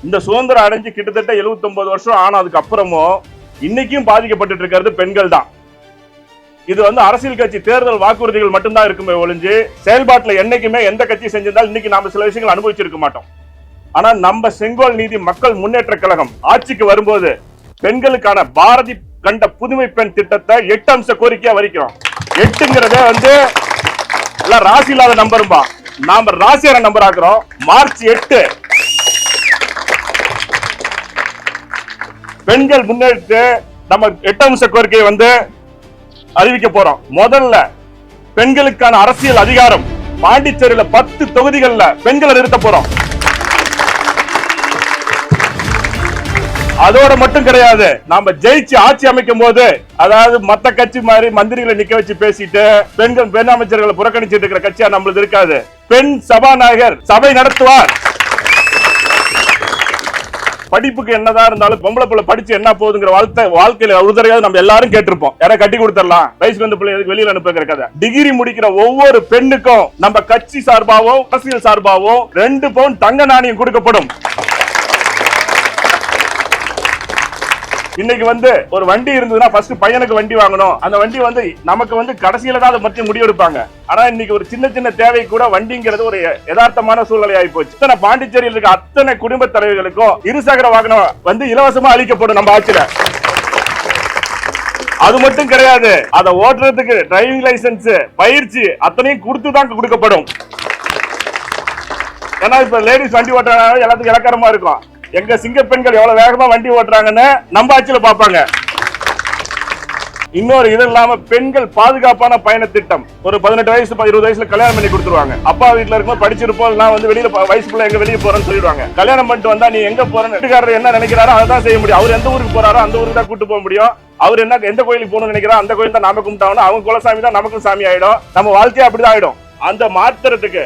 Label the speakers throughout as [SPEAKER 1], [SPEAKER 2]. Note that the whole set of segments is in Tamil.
[SPEAKER 1] இந்த சுதந்திரம் அடைஞ்சு கிட்டத்தட்ட 79 வருஷம் ஆனதுக்கு அப்புறமும் இன்னைக்கும் பாதிக்கப்பட்டு இருக்கிறது பெண்கள் தான். இது அரசியல் கட்சி தேர்தல் வாக்குறுதிகள் மட்டும்தான் இருக்குமே ஒழிஞ்சு செயல்பாட்டுல என்னைக்குமே எந்த கட்சி செஞ்சிருந்தாலும் இன்னைக்கு நாம சில விஷயங்கள் அனுபவிச்சிருக்க மாட்டோம். ஆனா நம்ம செங்கோல் நீதி மக்கள் முன்னேற்ற கழகம் ஆட்சிக்கு வரும்போது பெண்களுக்கான பாரதி கண்ட புதுமை பெண் திட்டத்தை 8 அம்ச கோரிக்கையா வரிக்கிறோம். 8ங்கிறதே எல்லாம் ராசி இல்லாத நம்பரும்பா, நாம ராசியான நம்பர் ஆக்குறோம். மார்ச் 8 பெண்கள் முன்னெடுத்து நம்ம 8 அம்ச கோரிக்கையை அறிவிக்க போறோம். முதல்ல பெண்களுக்கான அரசியல் அதிகாரம். பாண்டிச்சேரியில 10 தொகுதிகள்ல பெண்களை நிறுத்த போறோம். அதோட மட்டும் கிடையாது, நாம ஜெயிச்சு ஆட்சி அமைக்கும் போது அதாவது மத்த கட்சி மாதிரி மந்திரிகளை நிக்க வச்சு பேசிட்டு பெண் அமைச்சர்களை புறக்கணிச்சிட்டு இருக்கிற கட்சியா நம்மளது இருக்காது. பெண் சபாநாயகர் சபை நடத்துவார். படிப்புக்கு என்னதான் இருந்தாலும் பொம்பளை பிள்ளை படிச்சு என்ன போகுதுங்கிற வாழ்க்கையில உறுதியாவது நம்ம எல்லாரும் கேட்டிருப்போம். யாரை கட்டி கொடுத்துடலாம், வயசுக்கு வந்து பிள்ளை வெளியில அனுப்புகிற கதை. டிகிரி முடிக்கிற ஒவ்வொரு பெண்ணுக்கும் நம்ம கட்சி சார்பாவோ அரசியல் சார்பாவோ 2 பவுன் தங்க நாணயம் கொடுக்கப்படும். இன்னைக்கு ஒரு வண்டி இருந்ததுன்னா ஃபர்ஸ்ட் பையனுக்கு வண்டி வாங்கணும். அந்த வண்டி நமக்கு கடைசியில தான் அதை பற்றி முடிவெடுப்பாங்க. ஆனா இன்னைக்கு ஒரு சின்ன சின்ன தேவை கூட வண்டிங்கிறது ஒரு யதார்த்தமான சூழ்நிலை ஆகி போச்சு. இத்தனை பாண்டிச்சேரியில் இருக்க அத்தனை குடும்ப தலைவர்களுக்கும் இருசக்கர வாகனம் இலவசமா அளிக்கப்படும் நம்ம ஆட்சியில. அது மட்டும் கிடையாது, அதை ஓட்டுறதுக்கு டிரைவிங் லைசன்ஸ் பயிற்சி அத்தனையும் கொடுத்துதான் கொடுக்கப்படும். ஏன்னா இப்ப லேடிஸ் வண்டி ஓட்டுறாங்க, எல்லாத்துக்கும் இலக்காரமா இருக்கும். எங்க சிங்க பெண்கள் எவ்வளவு வேகமா வண்டி ஓட்டுறாங்கன்னு நம்ம ஆட்சியில பாப்பாங்க. இன்னொரு இது இல்லாம பெண்கள் பாதுகாப்பான பயண திட்டம். ஒரு 18 வயசு 20 வயசுல கல்யாணம் பண்ணி கொடுத்துருவாங்க. அப்பா வீட்டுல இருக்கும்போது படிச்சிருப்போம், நான் வெளியில வயசுக்குள்ள எங்க வெளியே போறேன்னு சொல்லிடுவாங்க. கல்யாணம் பண்ணிட்டு வந்தா நீ எங்க போறேன்னு வீட்டுக்காரர் என்ன நினைக்கிறாரோ அதான் செய்ய முடியும். அவர் எந்த ஊருக்கு போறாரோ அந்த ஊருக்கு தான் கூட்டு போக முடியும். அவர் எந்த கோயிலுக்கு போகணும்னு நினைக்கிறாரோ அந்த கோயில் தான் நாம கும்பிட்டாலும் அவங்க குலசாமி தான் நமக்கும் சாமி ஆயிடும். நம்ம வாழ்க்கையே அப்படிதான் ஆயிடும். அந்த மாத்திரத்துக்கு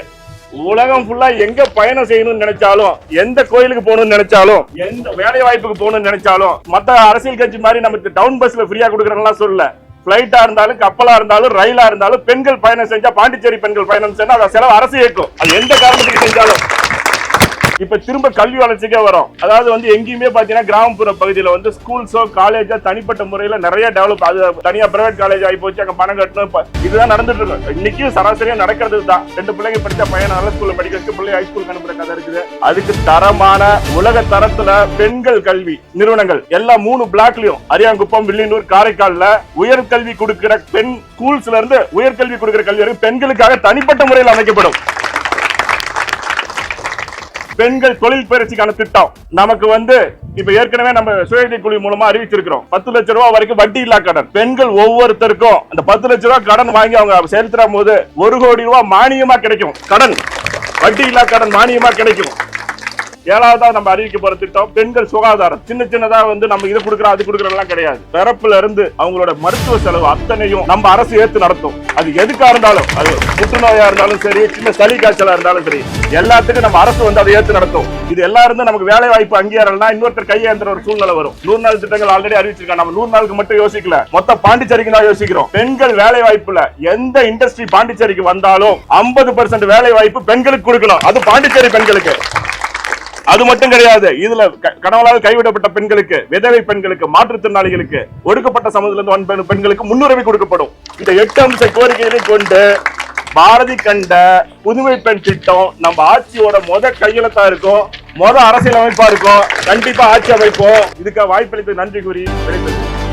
[SPEAKER 1] உலகம் ஃபுல்லா எங்க பயணம் செய்யணும்னு நினைச்சாலும், எந்த கோயிலுக்கு போகணும்னு நினைச்சாலும், எந்த வேலை வாய்ப்புக்கு போகணும்னு நினைச்சாலும் மத்த அரசியல் கட்சி மாதிரி நமக்கு டவுன் பஸ்ல ஃப்ரீயா கொடுக்கறதெல்லாம் சொல்லல. பிளைட்டா இருந்தாலும் கப்பலா இருந்தாலும் ரயிலா இருந்தாலும் பெண்கள் பயணம் செஞ்சா, பாண்டிச்சேரி பெண்கள் பயணம் செஞ்சா அதை செலவு அரசு ஏற்கும். அது எந்த காரணத்துக்கு செஞ்சாலும். இப்ப திரும்ப கல்வி வளர்ச்சிக்கே வரும். அதாவது எங்கேயுமே பாத்தீங்கன்னா கிராமப்புற பகுதியில ஸ்கூல்ஸோ காலேஜோ தனிப்பட்ட முறையில நிறைய டெவலப், அது தனியா பிரைவேட் காலேஜ் ஆகி போச்சு, அங்க பணம் கட்டணும், இதுதான் நடந்துட்டு இருக்கு. இன்னைக்கும் சராசரியா நடக்கிறது தான். 2 பிள்ளைங்க படிச்சா பையன் நல்ல ஸ்கூல்ல படிக்க வச்சு பிள்ளை ஹைஸ்கூல் அனுப்புற கதை இருக்குது. அதுக்கு தரமான உலக தரத்துல பெண்கள் கல்வி நிறுவனங்கள் எல்லா 3 பிளாக்லயும் அரியாங்குப்பம், வில்லியனூர், காரைக்கால்ல உயர்கல்வி கொடுக்கிற பெண் ஸ்கூல்ஸ்ல இருந்து உயர்கல்வி கொடுக்கிற கல்வி வரைக்கும் பெண்களுக்காக தனிப்பட்ட முறையில் அமைக்கப்படும். பெண்கள் தொழில் பயிற்சிக்கான திட்டம் நமக்கு இப்ப ஏற்கனவே நம்ம சுயநிதி குழு மூலமா அறிவிச்சிருக்கிறோம். 10 லட்சம் ரூபாய் வரைக்கும் வட்டி இல்லா கடன். பெண்கள் ஒவ்வொருத்தருக்கும் அந்த 10 லட்சம் ரூபாய் கடன் வாங்கி அவங்க செலுத்தும் போது 1 கோடி ரூபாய் மானியமா கிடைக்கும். கடன், வட்டி இல்லா கடன் மானியமா கிடைக்கும். 7வதா நம்ம அறிவிக்க போற திட்டம் பெண்கள் சுகாதாரம். சின்னதா நம்ம இது கொடுக்கறோம் அது கொடுக்கறதெல்லாம் கிடையாது. பிறப்புல இருந்து அவங்களோட மருத்துவ செலவு அத்தனையும் நம்ம அரசு ஏத்து நடத்தும். அது எதுக்கா இருந்தாலும், அது புற்றுநோயா இருந்தாலும் சரி, சின்ன சளி காய்ச்சலா இருந்தாலும் சரி, எல்லாத்துக்கும் நம்ம அரசு அதை ஏத்து நடத்தும். இது எல்லாரும் நமக்கு வேலை வாய்ப்பு அங்கீகாரம்னா இன்னொருத்தர் கையேந்திர ஒரு சூழ்நிலை வரும். 100 நாள் திட்டங்கள் ஆல்ரெடி அறிவிச்சிருக்காங்க. நம்ம 100 நாளுக்கு மட்டும் யோசிக்கல, மொத்த பாண்டிச்சேரிக்கு தான் யோசிக்கிறோம். பெண்கள் வேலை வாய்ப்புல எந்த இண்டஸ்ட்ரி பாண்டிச்சேரிக்கு வந்தாலும் 50% வேலை வாய்ப்பு பெண்களுக்கு கொடுக்கணும். அது பாண்டிச்சேரி பெண்களுக்கு. அது மட்டும் கிடையாது, இதுல கணவனால் கைவிடப்பட்ட பெண்களுக்கு, விதவை பெண்களுக்கு, மாற்றுத்திறனாளிகளுக்கு, ஒடுக்கப்பட்ட சமூகத்திலிருந்து பெண்களுக்கு முன்னுரிமை கொடுக்கப்படும். இந்த 8 அம்ச கோரிக்கைகளை கொண்டு பாரதி கண்ட புதுமை பெண் திட்டம் நம்ம ஆட்சியோட கையெழுத்தா இருக்கும், அரசியல் அமைப்பா இருக்கும். கண்டிப்பா ஆட்சி அமைப்போம். இதுக்கு வாய்ப்பளித்து நன்றி கூறி விடைபெறுகிறேன்.